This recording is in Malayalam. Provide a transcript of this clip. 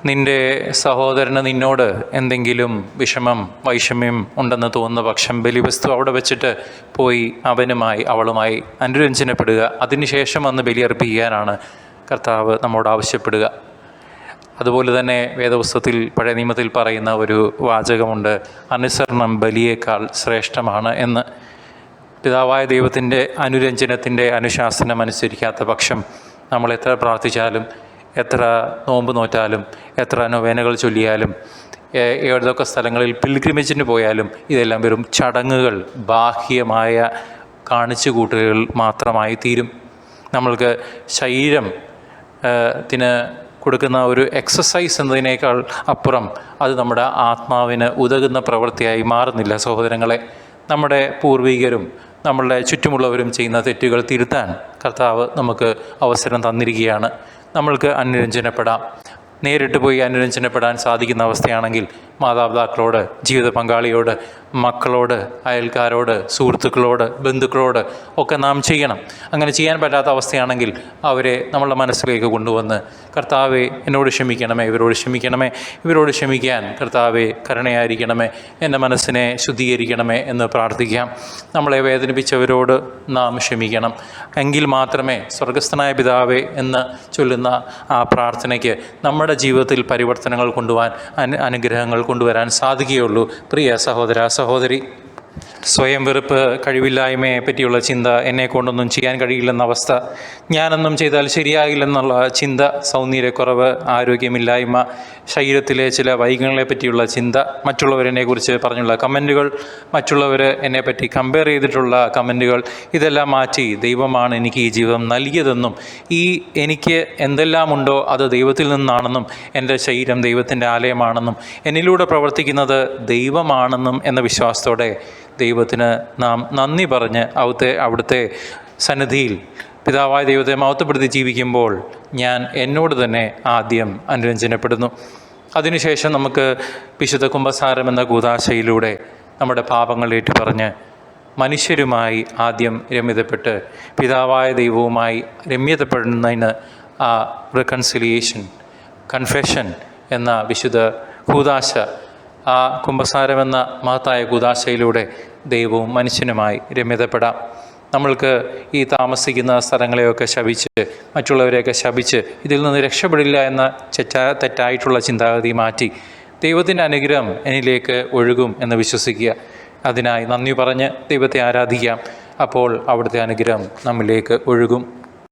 നിൻ്റെ സഹോദരന് നിന്നോട് എന്തെങ്കിലും വിഷമം വൈഷമ്യം ഉണ്ടെന്ന് തോന്നുന്ന പക്ഷം ബലിവസ്തു അവിടെ വെച്ചിട്ട് പോയി അവനുമായി അവളുമായി അനുരഞ്ജനപ്പെടുക. അതിനുശേഷം വന്ന് ബലിയർപ്പിക്കാനാണ് കർത്താവ് നമ്മോട് ആവശ്യപ്പെടുക. അതുപോലെ തന്നെ വേദപുസ്തകത്തിൽ പഴയ നിയമത്തിൽ പറയുന്ന ഒരു വാചകമുണ്ട്, അനുസരണം ബലിയേക്കാൾ ശ്രേഷ്ഠമാണ് എന്ന്. പിതാവായ ദൈവത്തിൻ്റെ അനുരഞ്ജനത്തിൻ്റെ അനുശാസനം അനുസരിക്കാത്ത പക്ഷം നമ്മൾ എത്ര പ്രാർത്ഥിച്ചാലും, എത്ര നോമ്പ് നോറ്റാലും, എത്ര നൊവേനകൾ ചൊല്ലിയാലും, ഏതൊക്കെ സ്ഥലങ്ങളിൽ പിൽഗ്രിമേജിന് പോയാലും ഇതെല്ലാം വെറും ചടങ്ങുകൾ, ബാഹ്യമായ കാണിച്ചുകൂട്ടലുകൾ മാത്രമായി തീരും. നമ്മൾക്ക് ശരീരത്തിന് കൊടുക്കുന്ന ഒരു എക്സസൈസ് എന്നതിനേക്കാൾ അപ്പുറം അത് നമ്മുടെ ആത്മാവിന് ഉതകുന്ന പ്രവൃത്തിയായി മാറുന്നില്ല. സഹോദരങ്ങളെ, നമ്മുടെ പൂർവികരും നമ്മളുടെ ചുറ്റുമുള്ളവരും ചെയ്യുന്ന തെറ്റുകൾ തിരുത്താൻ കർത്താവ് നമുക്ക് അവസരം തന്നിരിക്കുകയാണ്. നമ്മൾക്ക് അനുരഞ്ജനപ്പെടാം. നേരിട്ട് പോയി അനുരഞ്ജനപ്പെടാൻ സാധിക്കുന്ന അവസ്ഥയാണെങ്കിൽ മാതാപിതാക്കളോട്, ജീവിത പങ്കാളിയോട്, മക്കളോട്, അയൽക്കാരോട്, സുഹൃത്തുക്കളോട്, ബന്ധുക്കളോട് ഒക്കെ നാം ചെയ്യണം. അങ്ങനെ ചെയ്യാൻ പറ്റാത്ത അവസ്ഥയാണെങ്കിൽ അവരെ നമ്മളുടെ മനസ്സിലേക്ക് കൊണ്ടുവന്ന്, കർത്താവെ എന്നോട് ക്ഷമിക്കണമേ, ഇവരോട് ക്ഷമിക്കണമേ, ഇവരോട് ക്ഷമിക്കാൻ കർത്താവെ കരുണയായിരിക്കണമേ, എൻ്റെ മനസ്സിനെ ശുദ്ധീകരിക്കണമേ എന്ന് പ്രാർത്ഥിക്കാം. നമ്മളെ വേദനിപ്പിച്ചവരോട് നാം ക്ഷമിക്കണം. എങ്കിൽ മാത്രമേ സ്വർഗസ്ഥനായ പിതാവേ എന്ന് ചൊല്ലുന്ന ആ പ്രാർത്ഥനയ്ക്ക് നമ്മുടെ ജീവിതത്തിൽ പരിവർത്തനങ്ങൾ കൊണ്ടുപോകാൻ, അനുഗ്രഹങ്ങൾ കൊണ്ടുവരാൻ സാധിക്കുകയുള്ളൂ. പ്രിയ സഹോദര സഹോദരി, സ്വയം വെറുപ്പ്, കഴിവില്ലായ്മയെ പറ്റിയുള്ള ചിന്ത, എന്നെ കൊണ്ടൊന്നും ചെയ്യാൻ കഴിയില്ലെന്ന അവസ്ഥ, ഞാനൊന്നും ചെയ്താൽ ശരിയാകില്ലെന്നുള്ള ചിന്ത, സൗന്ദര്യക്കുറവ്, ആരോഗ്യമില്ലായ്മ, ശരീരത്തിലെ ചില വൈകല്യങ്ങളെ പറ്റിയുള്ള ചിന്ത, മറ്റുള്ളവരെന്നെക്കുറിച്ച് പറഞ്ഞുള്ള കമൻറ്റുകൾ, മറ്റുള്ളവർ എന്നെപ്പറ്റി കമ്പയർ ചെയ്തിട്ടുള്ള കമൻറ്റുകൾ, ഇതെല്ലാം മാറ്റി ദൈവമാണ് എനിക്ക് ഈ ജീവിതം നൽകിയതെന്നും എനിക്ക് എന്തെല്ലാമുണ്ടോ അത് ദൈവത്തിൽ നിന്നാണെന്നും, എൻ്റെ ശരീരം ദൈവത്തിൻ്റെ ആലയമാണെന്നും, എന്നിലൂടെ പ്രവർത്തിക്കുന്നത് ദൈവമാണെന്നും എന്ന വിശ്വാസത്തോടെ ദൈവത്തിന് നാം നന്ദി പറഞ്ഞ് അവിടുത്തെ സന്നിധിയിൽ പിതാവായ ദൈവത്തെ മഹത്വപ്പെടുത്തി ജീവിക്കുമ്പോൾ ഞാൻ എന്നോട് തന്നെ ആദ്യം അനുരഞ്ജനപ്പെടുന്നു. അതിനുശേഷം നമുക്ക് വിശുദ്ധ കുമ്പസാരം എന്ന കൂദാശയിലൂടെ നമ്മുടെ പാപങ്ങൾ ഏറ്റുപറഞ്ഞ് മനുഷ്യരുമായി ആദ്യം രമ്യതപ്പെട്ട് പിതാവായ ദൈവവുമായി രമ്യതപ്പെടുന്നതിന് ആ റിക്കൺസിലിയേഷൻ, കൺഫെഷൻ എന്ന വിശുദ്ധ കൂദാശ, ആ കുമ്പസാരമെന്ന മഹത്തായ കൂദാശയിലൂടെ ദൈവവും മനുഷ്യനുമായി രമ്യതപ്പെടാം. നമ്മൾക്ക് ഈ താമസിക്കുന്ന സ്ഥലങ്ങളെയൊക്കെ ശപിച്ച്, മറ്റുള്ളവരെയൊക്കെ ശപിച്ച് ഇതിൽ നിന്ന് രക്ഷപ്പെടില്ല എന്ന തെറ്റായിട്ടുള്ള ചിന്താഗതി മാറ്റി ദൈവത്തിൻ്റെ അനുഗ്രഹം എന്നിലേക്ക് ഒഴുകും എന്ന് വിശ്വസിക്കുക. അതിനായി നന്ദി പറഞ്ഞ് ദൈവത്തെ ആരാധിക്കാം. അപ്പോൾ അവിടുത്തെ അനുഗ്രഹം നമ്മിലേക്ക് ഒഴുകും.